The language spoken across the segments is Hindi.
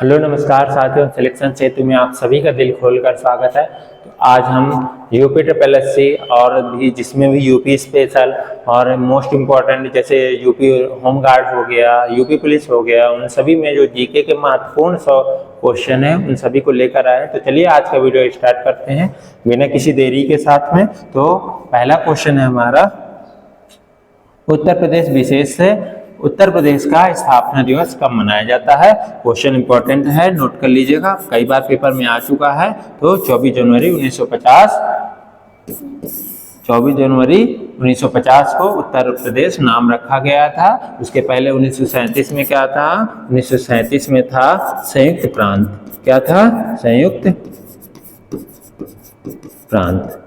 हेलो नमस्कार साथियों, सिलेक्शन सेतु में आप सभी का दिल खोलकर स्वागत है। तो आज हम यूपी ट्रिपल एससी और भी जिसमें भी यूपी स्पेशल और मोस्ट इम्पॉर्टेंट जैसे यूपी होम गार्ड हो गया, यूपी पुलिस हो गया, उन सभी में जो जीके के महत्वपूर्ण 100 क्वेश्चन हैं उन सभी को लेकर आए। तो चलिए आज का वीडियो स्टार्ट करते हैं बिना किसी देरी के साथ में। तो पहला क्वेश्चन है हमारा, उत्तर प्रदेश विशेष से उत्तर प्रदेश का स्थापना दिवस कब मनाया जाता है। क्वेश्चन इंपॉर्टेंट है, नोट कर लीजिएगा, कई बार पेपर में आ चुका है। तो 24 जनवरी 1950 को उत्तर प्रदेश नाम रखा गया था। उसके पहले 1937 में क्या था? 1937 में था संयुक्त प्रांत। क्या था? संयुक्त प्रांत।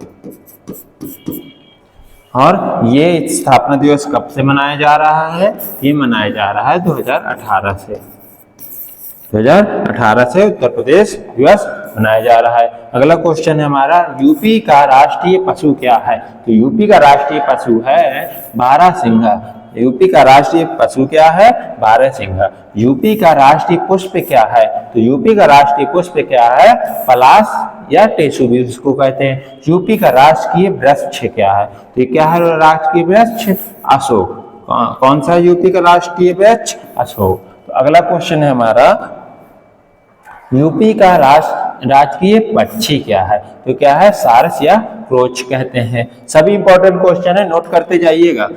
और ये स्थापना दिवस कब से मनाया जा रहा है? ये मनाया जा रहा है 2018 से। 2018 से उत्तर प्रदेश दिवस मनाया जा रहा है। अगला क्वेश्चन है हमारा, यूपी का राष्ट्रीय पशु क्या है? तो यूपी का राष्ट्रीय पशु है बारहसिंघा। यूपी का राष्ट्रीय पशु क्या है? बारहसिंघा। यूपी का राष्ट्रीय पुष्प क्या है? तो यूपी का राष्ट्रीय पुष्प क्या है? पलाश या टेसु भी उसको कहते हैं। यूपी का राजकीय वृक्ष क्या है? तो ये क्या है राजकीय वृक्ष? अशोक। कौन सा यूपी का राष्ट्रीय वृक्ष? अशोक। तो अगला क्वेश्चन है हमारा, यूपी का राजकीय पक्षी क्या है? तो क्या है? सारस या क्रोच कहते हैं। सभी इंपॉर्टेंट क्वेश्चन है, नोट करते जाइएगा।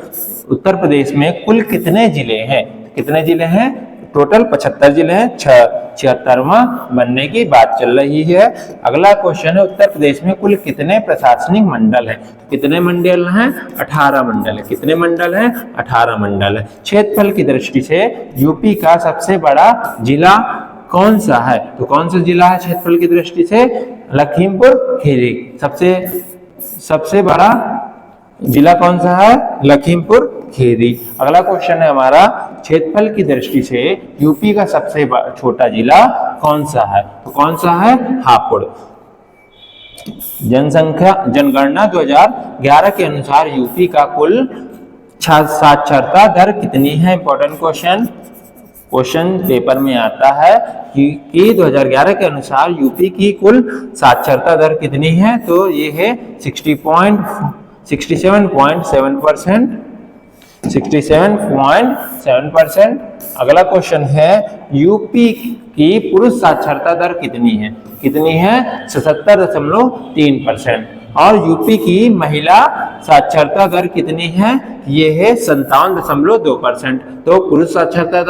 उत्तर प्रदेश में कुल कितने जिले हैं? कितने जिले हैं? टोटल 75 जिले हैं। 76वां बनने की बात चल रही है। अगला क्वेश्चन है, उत्तर प्रदेश में कुल कितने प्रशासनिक मंडल हैं? कितने मंडल हैं? 18 मंडल है। कितने मंडल हैं? 18 मंडल है। क्षेत्रफल की दृष्टि से यूपी का सबसे बड़ा जिला कौन सा है? तो कौन सा जिला है क्षेत्रफल की दृष्टि से? लखीमपुर खीरी। सबसे बड़ा जिला कौन सा है? लखीमपुर खीरी। अगला क्वेश्चन है हमारा, क्षेत्रफल की दृष्टि से यूपी का सबसे छोटा जिला कौन सा है? तो कौन सा है? हापुड़। जनगणना 2011 के अनुसार यूपी का कुल साक्षरता दर कितनी है? इंपॉर्टेंट क्वेश्चन पेपर में आता है कि 2011 के अनुसार यूपी की कुल साक्षरता दर कितनी है? तो ये है 67.7%। 67.7%। अगला क्वेश्चन है, यूपी की पुरुष साक्षरता दर कितनी है? कितनी है? 77.3%। और यूपी की महिला साक्षरता दर कितनी है? ये है 57.2%। तो पुरुष साक्षरता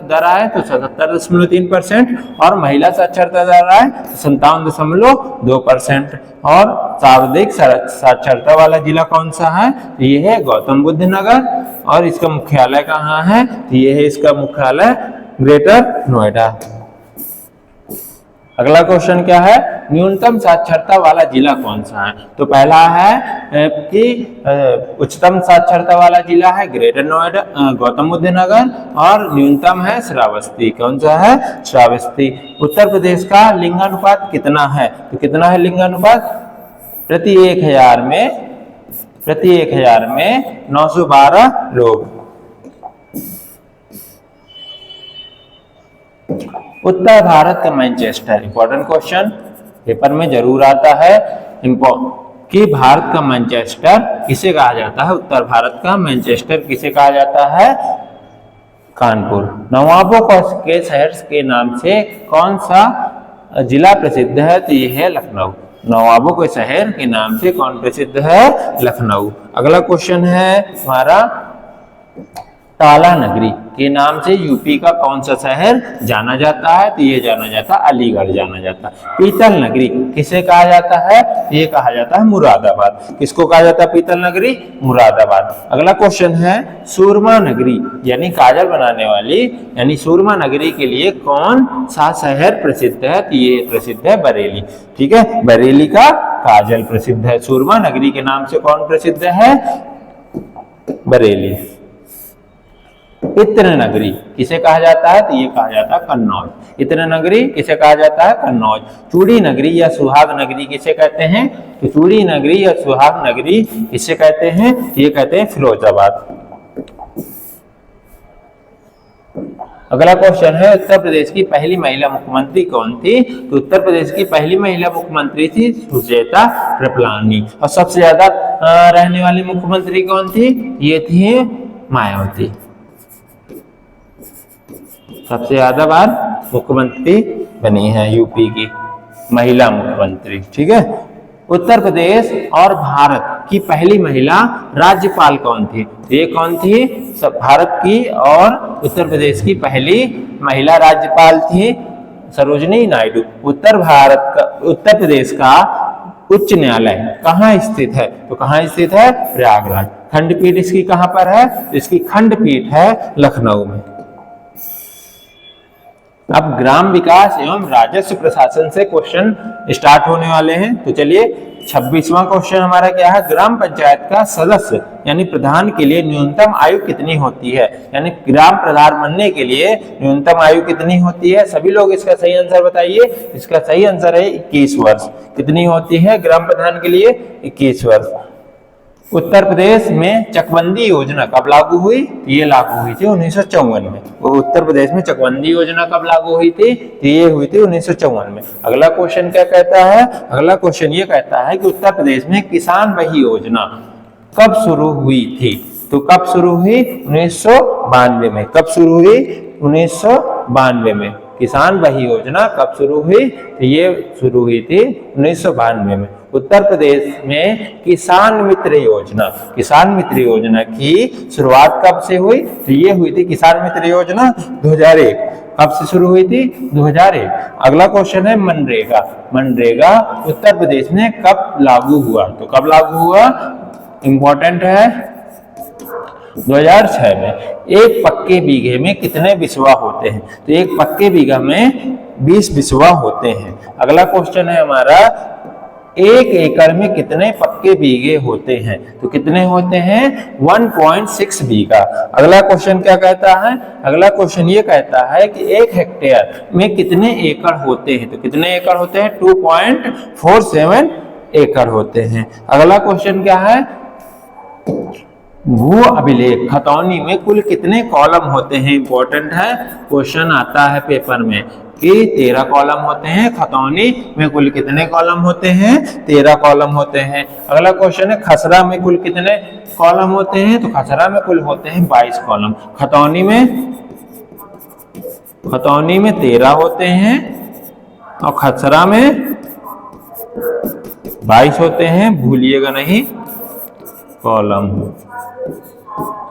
दर आए तो 77.3% और महिला साक्षरता दर आए तो 57.2%। और सर्वाधिक साक्षरता वाला जिला कौन सा है? ये है गौतम बुद्ध नगर। और इसका मुख्यालय कहाँ है? ये है इसका मुख्यालय ग्रेटर नोएडा। अगला क्वेश्चन क्या है, न्यूनतम साक्षरता वाला जिला कौन सा है? तो पहला है कि उच्चतम साक्षरता वाला जिला है ग्रेटर नोएडा, गौतम बुद्ध नगर, और न्यूनतम है श्रावस्ती। कौन सा है? श्रावस्ती। उत्तर प्रदेश का लिंगानुपात कितना है? तो कितना है लिंगानुपात? प्रति 1000 में 912 लोग। उत्तर भारत का मैनचेस्टर, इंपॉर्टेंट क्वेश्चन पेपर में जरूर आता है कि भारत का मैनचेस्टर किसे कहा जाता है? उत्तर भारत का मैनचेस्टर किसे कहा जाता है? कानपुर। नवाबों के शहर के नाम से कौन सा जिला प्रसिद्ध है? तो ये है लखनऊ। नवाबों के शहर के नाम से कौन प्रसिद्ध है? लखनऊ। अगला क्वेश्चन है हमारा, ताला नगरी के नाम से यूपी का कौन सा शहर जाना जाता है? तो ये जाना जाता है अलीगढ़ जाना जाता है। पीतल नगरी किसे कहा जाता है? ये कहा जाता है मुरादाबाद। किसको कहा जाता है पीतल नगरी? मुरादाबाद। अगला क्वेश्चन है, सुरमा नगरी यानी काजल बनाने वाली यानी सुरमा नगरी के लिए कौन सा शहर प्रसिद्ध है? तो ये प्रसिद्ध है बरेली। ठीक है, बरेली का काजल प्रसिद्ध है। सुरमा नगरी के नाम से कौन प्रसिद्ध है? बरेली। इत्र नगरी किसे कहा जाता है? तो ये कहा जाता है कन्नौज। इत्र नगरी किसे कहा जाता है? कन्नौज। चूड़ी नगरी या सुहाग नगरी किसे कहते हैं? तो चूड़ी नगरी या सुहाग नगरी किसे कहते हैं? ये कहते हैं फिरोजाबाद। अगला क्वेश्चन है उत्तर प्रदेश की पहली महिला मुख्यमंत्री कौन थी? तो उत्तर प्रदेश की पहली महिला मुख्यमंत्री थी सुचेता कृपलानी। और सबसे ज्यादा रहने वाली मुख्यमंत्री कौन थी? ये थी मायावती। सबसे ज्यादा बार मुख्यमंत्री बनी है यूपी की महिला मुख्यमंत्री। ठीक है। उत्तर प्रदेश और भारत की पहली महिला राज्यपाल कौन थी? ये कौन थी? भारत की और उत्तर प्रदेश की पहली महिला राज्यपाल थी सरोजिनी नायडू। उत्तर प्रदेश का उच्च न्यायालय कहाँ स्थित है? तो कहाँ स्थित है? प्रयागराज। खंडपीठ इसकी कहाँ पर है? इसकी खंडपीठ है लखनऊ में। अब ग्राम विकास एवं राजस्व प्रशासन से क्वेश्चन स्टार्ट होने वाले हैं। तो चलिए 26वां क्वेश्चन हमारा क्या है? ग्राम पंचायत का सदस्य यानी प्रधान के लिए न्यूनतम आयु कितनी होती है? यानी ग्राम प्रधान बनने के लिए न्यूनतम आयु कितनी होती है? सभी लोग इसका सही आंसर बताइए। इसका सही आंसर है 21 वर्ष। कितनी होती है ग्राम प्रधान के लिए? 21 वर्ष। उत्तर प्रदेश में चकबंदी योजना कब लागू हुई? ये लागू हुई थी 1954 में। उत्तर प्रदेश में चकबंदी योजना कब लागू हुई थी? तो ये हुई थी 1954 में। अगला क्वेश्चन क्या कहता है? अगला क्वेश्चन ये कहता है कि उत्तर प्रदेश में किसान वही योजना कब शुरू हुई थी? तो कब शुरू हुई? 1992 में। कब शुरू हुई? 1992 में। किसान वही योजना कब शुरू हुई? तो ये शुरू हुई थी 1992 में। उत्तर प्रदेश में किसान मित्र योजना की शुरुआत कब से हुई? तो ये हुई थी किसान मित्र योजना 2001। कब से शुरू हुई थी? 2001। अगला क्वेश्चन है मनरेगा उत्तर प्रदेश में कब लागू हुआ? तो कब लागू हुआ? इंपॉर्टेंट है 2006 में। एक पक्के बीघे में कितने बिस्वा होते हैं? तो एक पक्के बीघा में 20 बिस्वा होते हैं। अगला क्वेश्चन है हमारा एक एकड़ में कितने पक्के बीघे होते हैं? तो कितने होते हैं? 1.6 बीघा। अगला क्वेश्चन क्या कहता है? अगला क्वेश्चन ये कहता है कि एक हेक्टेयर में कितने एकड़ होते हैं? तो कितने एकड़ होते हैं? 2.47 एकड़ होते हैं। अगला क्वेश्चन क्या है? भू अभिलेख खतौनी में कुल कितने कॉलम होते हैं? इंपॉर्टेंट है, क्वेश्चन आता है पेपर में कि 13 कॉलम होते हैं। खतौनी में कुल कितने कॉलम होते हैं? 13 कॉलम होते हैं। अगला क्वेश्चन है खसरा में कुल कितने कॉलम होते हैं? तो खसरा में कुल होते हैं 22 कॉलम। खतौनी में 13 होते हैं और खसरा में 22 होते हैं। भूलिएगा नहीं कॉलम।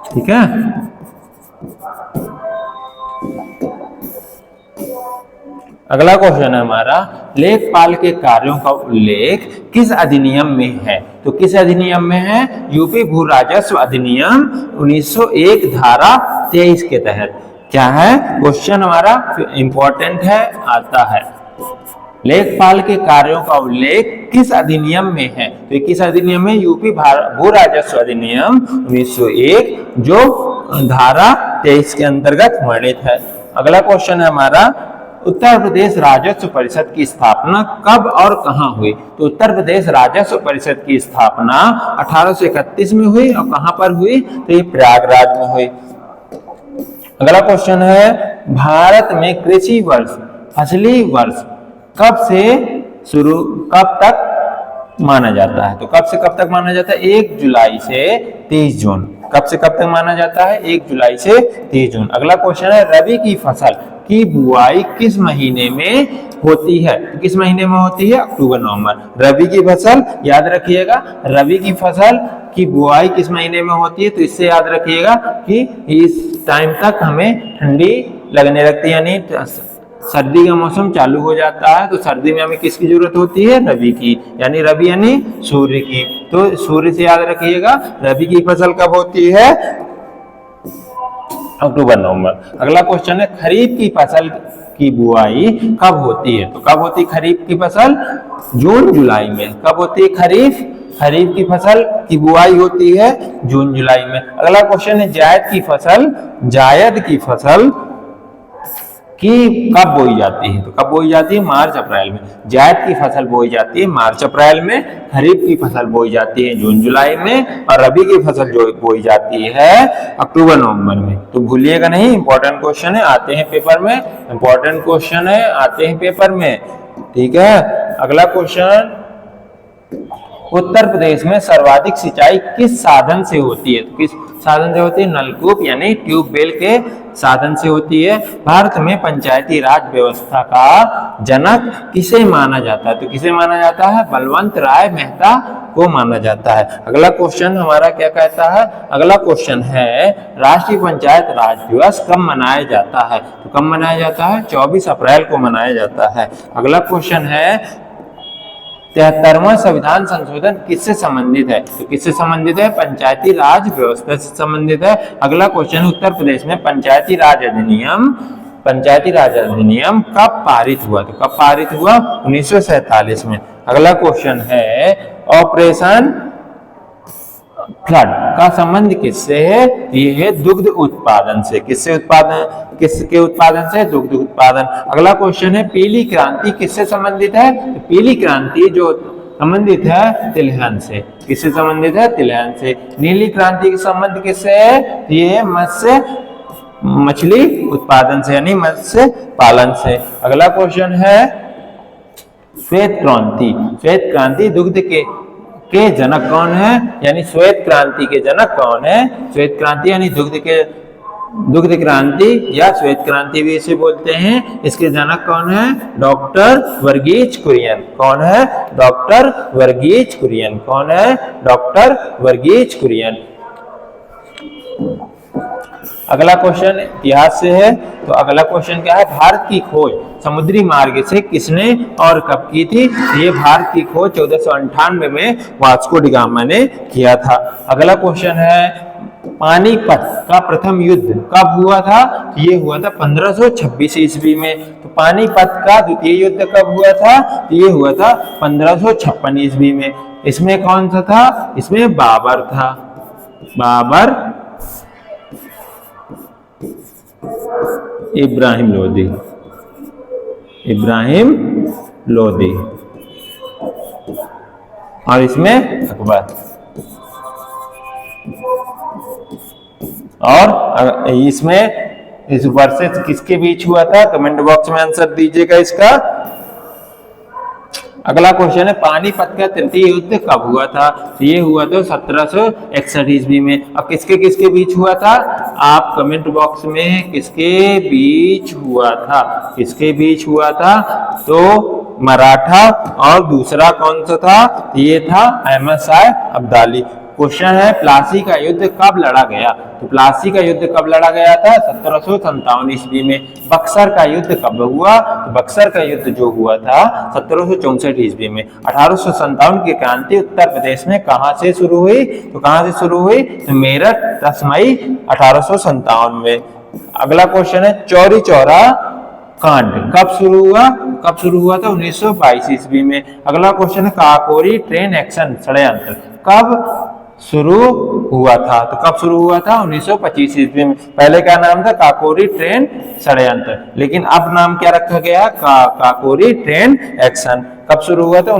ठीक है। अगला क्वेश्चन है हमारा लेखपाल के कार्यों का उल्लेख किस अधिनियम में है? तो किस अधिनियम में है? यूपी भू राजस्व अधिनियम 1901 धारा 23 के तहत। क्या है क्वेश्चन हमारा? इंपॉर्टेंट है, आता है। लेखपाल के कार्यों का उल्लेख किस अधिनियम में है? तो किस अधिनियम में? यूपी भू राजस्व अधिनियम 1901 जो धारा 23 के अंतर्गत वर्णित है। अगला क्वेश्चन है हमारा उत्तर प्रदेश राजस्व परिषद की स्थापना कब और कहां हुई? तो उत्तर प्रदेश राजस्व परिषद की स्थापना 1831 में हुई। और कहां पर हुई? तो ये प्रयागराज में हुई। अगला क्वेश्चन है भारत में कृषि वर्ष फसली वर्ष कब तक माना जाता है? तो कब से कब तक माना जाता है? 1 जुलाई से 30 जून। कब से कब तक माना जाता है? 1 जुलाई से 30 जून। अगला क्वेश्चन है रबी की फसल की बुआई किस महीने में होती है? तो किस महीने में होती है? अक्टूबर नवंबर। रबी की फसल याद रखिएगा, रबी की फसल की बुआई किस महीने में होती है? तो इससे याद रखिएगा कि इस टाइम तक हमें ठंडी लगने लगती है, यानी सर्दी का मौसम चालू हो जाता है। तो सर्दी में हमें किसकी जरूरत होती है? रबी की, यानी रबी यानी सूर्य की। तो सूर्य से याद रखिएगा रबी की फसल कब होती है? अक्टूबर नवंबर। अगला क्वेश्चन है खरीफ की फसल की बुआई कब होती है? तो कब होती है खरीफ की फसल? जून जुलाई में। कब होती है खरीफ की फसल की बुआई होती है जून जुलाई में। अगला क्वेश्चन है जायद की फसल कि कब बोई जाती है, तो कब बोई जाती है, मार्च अप्रैल में। जायद की फसल बोई जाती है मार्च अप्रैल में, खरीफ की फसल बोई जाती है जून जुलाई में, और रबी की फसल जो बोई जाती है अक्टूबर नवंबर में। तो भूलिएगा नहीं, इंपॉर्टेंट क्वेश्चन है, आते हैं पेपर में, इंपॉर्टेंट क्वेश्चन है, आते हैं पेपर में। ठीक है, अगला क्वेश्चन, उत्तर प्रदेश में सर्वाधिक सिंचाई किस साधन से होती है, तो किस साधन से होती है, नलकूप यानी ट्यूबवेल के साधन से होती है। भारत में पंचायती राज व्यवस्था का जनक किसे माना जाता है, तो किसे माना जाता है, बलवंत राय मेहता को माना जाता है। अगला क्वेश्चन हमारा क्या कहता है, अगला क्वेश्चन है राष्ट्रीय पंचायत राज दिवस कब मनाया जाता है, तो कब मनाया जाता है, 24 अप्रैल को मनाया जाता है। अगला क्वेश्चन है 73वां संविधान संशोधन किससे संबंधित है, तो किससे संबंधित है, पंचायती राज व्यवस्था से संबंधित है। अगला क्वेश्चन, उत्तर प्रदेश में पंचायती राज अधिनियम कब पारित हुआ, तो कब पारित हुआ, 1947 में। अगला क्वेश्चन है ऑपरेशन फ्लड का संबंध किससे है, ये है दुग्ध उत्पादन से। किसके उत्पादन से, दुग्ध उत्पादन। अगला क्वेश्चन है पीली क्रांति किससे संबंधित है, तो पीली क्रांति जो संबंधित है तिलहन से। किससे संबंधित है, तिलहन से। नीली क्रांति के संबंध किससे है, ये है मछली उत्पादन से यानी मत्स्य पालन से। अगला क्वेश्चन है श्वेत क्रांति दुग्ध के जनक कौन है, यानी श्वेत क्रांति के जनक कौन है, श्वेत क्रांति यानी दुग्ध क्रांति या श्वेत क्रांति भी इसे बोलते हैं। इसके जनक कौन है, डॉक्टर वर्गीज कुरियन। कौन है, डॉक्टर वर्गीज कुरियन। कौन है, डॉक्टर वर्गीज कुरियन। अगला क्वेश्चन इतिहास से है, तो अगला क्वेश्चन क्या है, भारत की खोज समुद्री मार्ग से किसने और कब की थी, ये भारत की खोज 1498 में वास्को डी गामा ने किया था। अगला क्वेश्चन है पानीपत का प्रथम युद्ध कब हुआ था, ये हुआ था 1526 ईस्वी में। तो पानीपत का द्वितीय युद्ध कब हुआ था, ये हुआ था 1556 ईस्वी में। इसमें कौन सा था, इसमें बाबर था, बाबर इब्राहिम लोदी और इसमें अकबर। और इसमें इस वर्सेस किसके बीच हुआ था, कमेंट बॉक्स में आंसर दीजिएगा इसका। अगला क्वेश्चन है पानीपत का तृतीय युद्ध कब हुआ था, ये हुआ था 1761 ईस्वी में। अब किसके किसके बीच हुआ था, आप कमेंट बॉक्स में किसके बीच हुआ था, किसके बीच हुआ था, तो मराठा और दूसरा कौन सा था, ये था अहमद शाह अब्दाली। क्वेश्चन है प्लासी का युद्ध कब लड़ा गया, तो प्लासी का युद्ध कब लड़ा गया था, 1757 ईस्वी में। बक्सर का युद्ध कब हुआ, तो बक्सर का युद्ध जो हुआ था 1764 ईस्वी में। 1857 की क्रांति उत्तर प्रदेश में कहां से शुरू हुई, तो कहां से शुरू हुई, तो मेरठ 10 मई 1857 में। अगला क्वेश्चन है चौरी चौरा कांड कब शुरू हुआ, कब शुरू हुआ था 1922 ईस्वी में। अगला क्वेश्चन है काकोरी ट्रेन एक्शन षड्यंत्र कब शुरू हुआ था, तो कब शुरू हुआ था 1925 ईस्वी में। पहले क्या नाम था, काकोरी ट्रेन षड्यंत्र, लेकिन अब नाम क्या रखा गया, काकोरी ट्रेन एक्शन। कब शुरू हुआ था,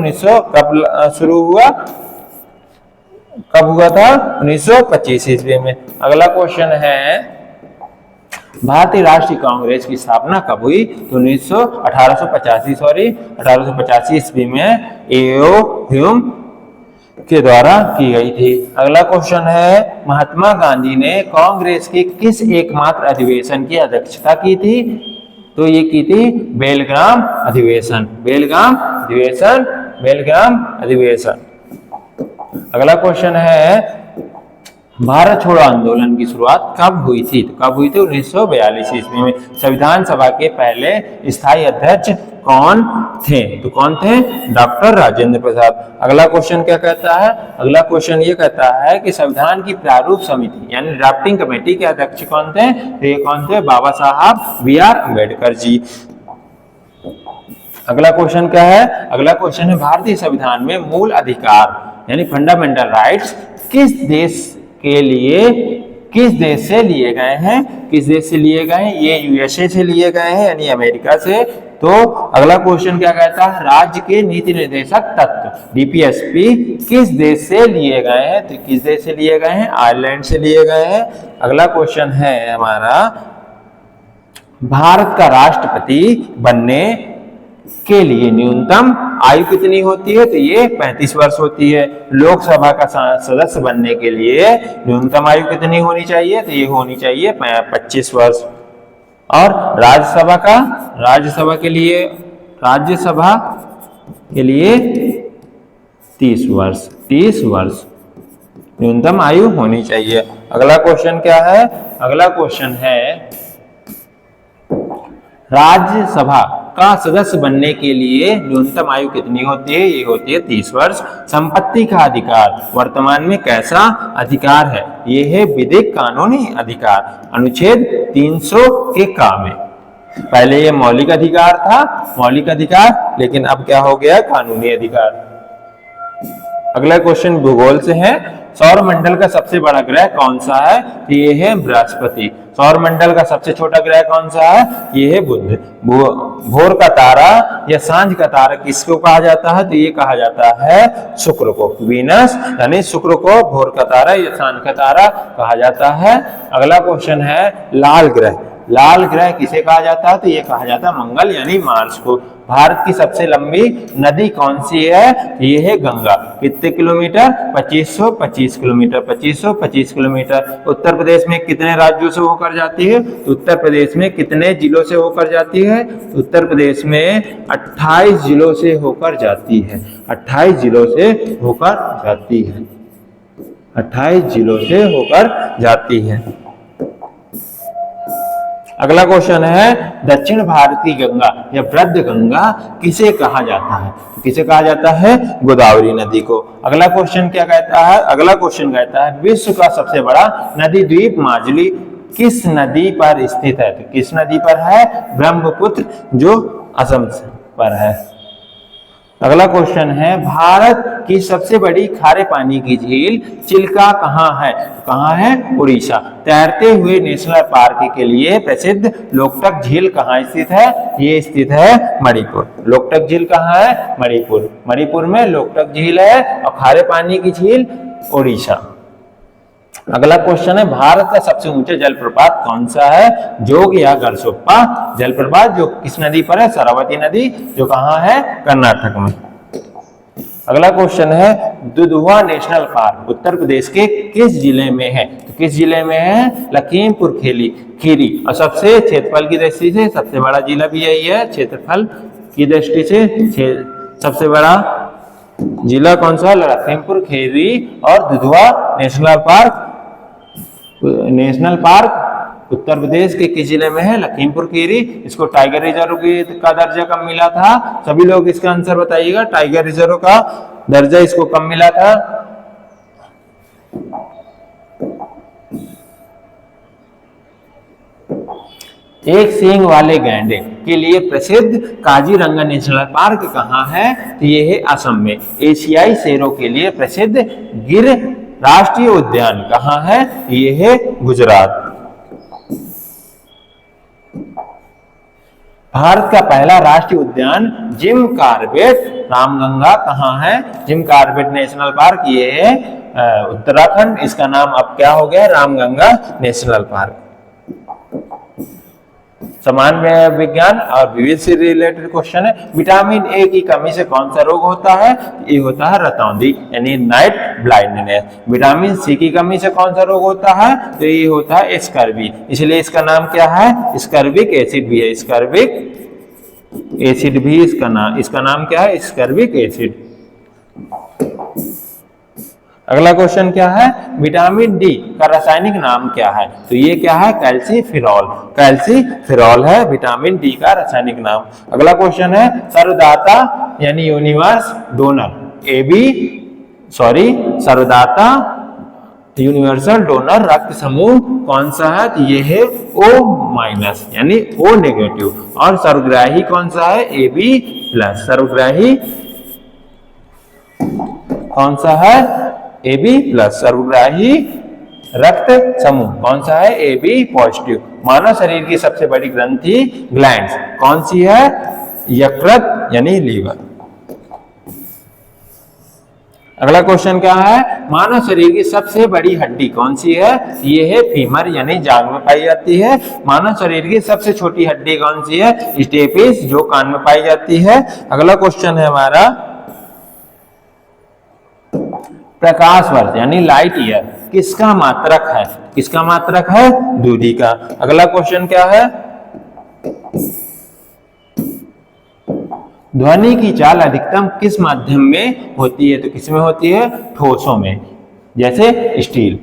कब हुआ था 1925 ईस्वी में। अगला क्वेश्चन है भारतीय राष्ट्रीय कांग्रेस की स्थापना कब हुई, तो 1885 ईस्वी में एओ ह्यूम के द्वारा की गई थी। अगला क्वेश्चन है महात्मा गांधी ने कांग्रेस के किस एकमात्र अधिवेशन की अध्यक्षता की थी, तो ये की थी बेलग्राम अधिवेशन। अगला क्वेश्चन है भारत छोड़ो आंदोलन की शुरुआत कब हुई थी, तो कब हुई थी 1942 ईस्वी में। संविधान सभा के पहले स्थायी अध्यक्ष कौन थे, तो कौन थे, डॉक्टर राजेंद्र प्रसाद। अगला क्वेश्चन क्या कहता है, अगला क्वेश्चन ये कहता है कि संविधान की प्रारूप समिति यानी ड्राफ्टिंग कमेटी के अध्यक्ष कौन थे, तो ये कौन थे, बाबा साहब BR अम्बेडकर जी। अगला क्वेश्चन क्या है, अगला क्वेश्चन है भारतीय संविधान में मूल अधिकार यानी फंडामेंटल राइट्स किस देश के लिए किस देश से लिए गए हैं? किस देश से लिए गए हैं? ये यूएसए से लिए गए हैं, यानी अमेरिका से। तो अगला क्वेश्चन क्या कहता है? राज्य के नीति निर्देशक तत्व डीपीएसपी किस देश से लिए गए हैं? तो किस देश से लिए गए हैं? आयरलैंड से लिए गए हैं। अगला क्वेश्चन है हमारा, भारत का राष्ट्रपति बनने के लिए न्यूनतम आयु कितनी होती है? तो ये 35 वर्ष होती है। लोकसभा का सदस्य बनने के लिए न्यूनतम आयु कितनी होनी चाहिए? तो ये होनी चाहिए 25 वर्ष। और राज्यसभा के लिए 30 वर्ष, 30 वर्ष न्यूनतम आयु होनी चाहिए। अगला क्वेश्चन क्या है? अगला क्वेश्चन है, राज्यसभा का सदस्य बनने के लिए न्यूनतम आयु कितनी होती है? ये होती है 30 वर्ष। संपत्ति का अधिकार वर्तमान में कैसा अधिकार है? ये है विधिक कानूनी अधिकार, अनुच्छेद 300 के का में। पहले ये मौलिक अधिकार था, मौलिक अधिकार, लेकिन अब क्या हो गया? कानूनी अधिकार। अगला क्वेश्चन भूगोल से है, सौर मंडल का सबसे बड़ा ग्रह कौन सा है? ये है बृहस्पति। सौर मंडल का सबसे छोटा ग्रह कौन सा है? ये है बुध। भोर का तारा या सांझ का तारा किसको कहा जाता है? तो ये कहा जाता है शुक्र को, वीनस, यानी शुक्र को भोर का तारा या सांझ का तारा कहा जाता है। अगला क्वेश्चन है, लाल ग्रह। लाल ग्रह किसे कहा जाता है? तो ये कहा जाता है मंगल, यानी मार्स को। भारत की सबसे लंबी नदी कौन सी है? ये है गंगा। कितने kilometre? 2525 kilometre, 2525 kilometre. Uttar Pradesh में कितने राज्यों से होकर जाती है? उत्तर प्रदेश में कितने जिलों से होकर जाती है? उत्तर प्रदेश में 28 जिलों से होकर जाती है, 28 जिलों से होकर जाती है, 28 जिलों से होकर जाती है। अगला क्वेश्चन है, दक्षिण भारत की गंगा या वृद्ध गंगा किसे कहा जाता है? किसे कहा जाता है? गोदावरी नदी को। अगला क्वेश्चन क्या कहता है? अगला क्वेश्चन कहता है, विश्व का सबसे बड़ा नदी द्वीप माजुली किस नदी पर स्थित है? तो किस नदी पर है? ब्रह्मपुत्र, जो असम पर है। अगला क्वेश्चन है, भारत की सबसे बड़ी खारे पानी की झील चिल्का कहाँ है? कहाँ है? उड़ीसा। तैरते हुए नेशनल पार्क के लिए प्रसिद्ध लोकटक झील कहाँ स्थित है? ये स्थित है मणिपुर। लोकटक झील कहाँ है? मणिपुर। मणिपुर में लोकटक झील है और खारे पानी की झील उड़ीसा। अगला क्वेश्चन है, भारत का सबसे ऊंचा जलप्रपात कौन सा है? जोग या गरसोप्पा जलप्रपात, जो किस नदी पर है? सरस्वती नदी, जो कहाँ है? कर्नाटक में। अगला क्वेश्चन है, दुधवा नेशनल पार्क उत्तर प्रदेश के किस जिले में है? तो किस जिले में है? लखीमपुर खीरी। और सबसे क्षेत्रफल की दृष्टि से सबसे बड़ा जिला भी यही है। क्षेत्रफल की दृष्टि से सबसे बड़ा जिला कौन सा? लखीमपुर खीरी। और दुधवा नेशनल पार्क उत्तर प्रदेश के किस जिले में है? लखीमपुर खीरी। इसको टाइगर रिजर्व का दर्जा कब मिला था? सभी लोग इसका आंसर बताइएगा। टाइगर रिजर्व का दर्जा इसको कब मिला था? एक सींग वाले गैंडे के लिए प्रसिद्ध काजीरंगा नेशनल पार्क कहाँ है? तो ये है असम में। एशियाई शेरों के लिए प्रसिद्ध गिर राष्ट्रीय उद्यान कहाँ है? ये है गुजरात। भारत का पहला राष्ट्रीय उद्यान जिम कॉर्बेट रामगंगा कहाँ है? जिम कॉर्बेट नेशनल पार्क ये है उत्तराखंड। इसका नाम अब क्या हो गया? Ramganga national park. समान विज्ञान और विविध से रिलेटेड क्वेश्चन है, विटामिन ए की कमी से कौन सा रोग होता है? ये होता है रतौंधी, यानी नाइट ब्लाइंडनेस। विटामिन सी की कमी से कौन सा रोग होता है? तो ये होता है स्कर्वी। इसलिए इसका नाम क्या है? स्कर्विक एसिड भी है। स्कर्विक एसिड भी इसका नाम क्या है? स्कर्विक एसिड। अगला क्वेश्चन क्या है? विटामिन डी का रासायनिक नाम क्या है? तो ये क्या है? कैल्सीफिरॉल। कैल्सीफिरॉल है विटामिन डी का रासायनिक नाम। अगला क्वेश्चन है, सर्वदाता यानी यूनिवर्स डोनर सर्वदाता यूनिवर्सल डोनर रक्त समूह कौन सा है? तो ये है O- यानी O नेगेटिव। और सर्वग्राही कौन सा है? AB+। सर्वग्राही कौन सा है? AB+। सर्वग्राही रक्त समूह कौन सा है? A B positive. मानव शरीर की सबसे बड़ी ग्रंथि ग्लैंड्स कौन सी है? यकृत यानी लीवर। अगला क्वेश्चन क्या है? मानव शरीर की सबसे बड़ी हड्डी कौन सी है? ये है फीमर यानी जांघ में पाई जाती है। मानव शरीर की सबसे छोटी हड्डी कौन सी है? स्टेपिस जो कान में पाई जाती है। अगला क्वेश्चन है हमारा प्रकाश वर्ष यानी लाइट ईयर किसका मात्रक है? किसका मात्रक है? दूरी का। अगला क्वेश्चन क्या है? ध्वनि की चाल अधिकतम किस माध्यम में होती है? तो किसमें होती है? ठोसों में, जैसे स्टील।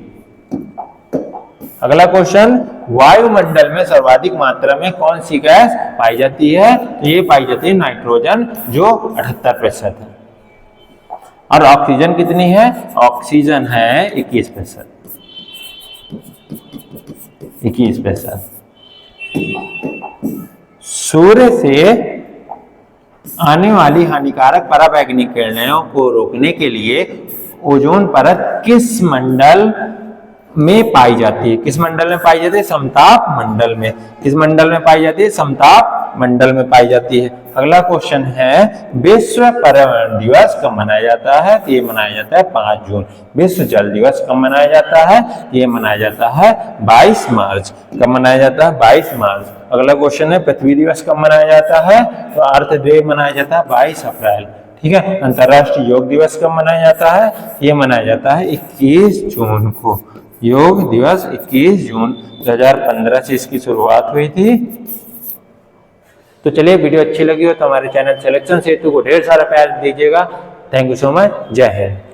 अगला क्वेश्चन, वायुमंडल में सर्वाधिक मात्रा में कौन सी गैस पाई जाती है? तो ये पाई जाती है नाइट्रोजन जो 78% है। और ऑक्सीजन कितनी है? ऑक्सीजन है 21%। 21%। सूर्य से आने वाली हानिकारक पराबैंगनी किरणों को रोकने के लिए ओजोन परत किस मंडल में पाई जाती है? किस मंडल में पाई जाती है? समताप मंडल में। किस मंडल में पाई जाती है? समताप मंडल में पाई जाती है। अगला क्वेश्चन है विश्व पर्यावरण दिवस कब मनाया जाता है? तो ये मनाया जाता है 5 जून। विश्व जल दिवस कब मनाया जाता है? ये मनाया जाता है 22 मार्च। कब मनाया जाता है? 22 मार्च। अगला क्वेश्चन है पृथ्वी दिवस कब मनाया जाता है? तो अर्थ डे मनाया जाता है 22 अप्रैल। ठीक है। अंतर्राष्ट्रीय योग दिवस कब मनाया जाता है? ये मनाया जाता है 21 जून को। योग दिवस 21 जून 2015 से इसकी शुरुआत हुई थी। तो चलिए, वीडियो अच्छी लगी हो तो हमारे चैनल सिलेक्शन सेतु को ढेर सारा प्यार दीजिएगा। Thank you so much. जय हिंद।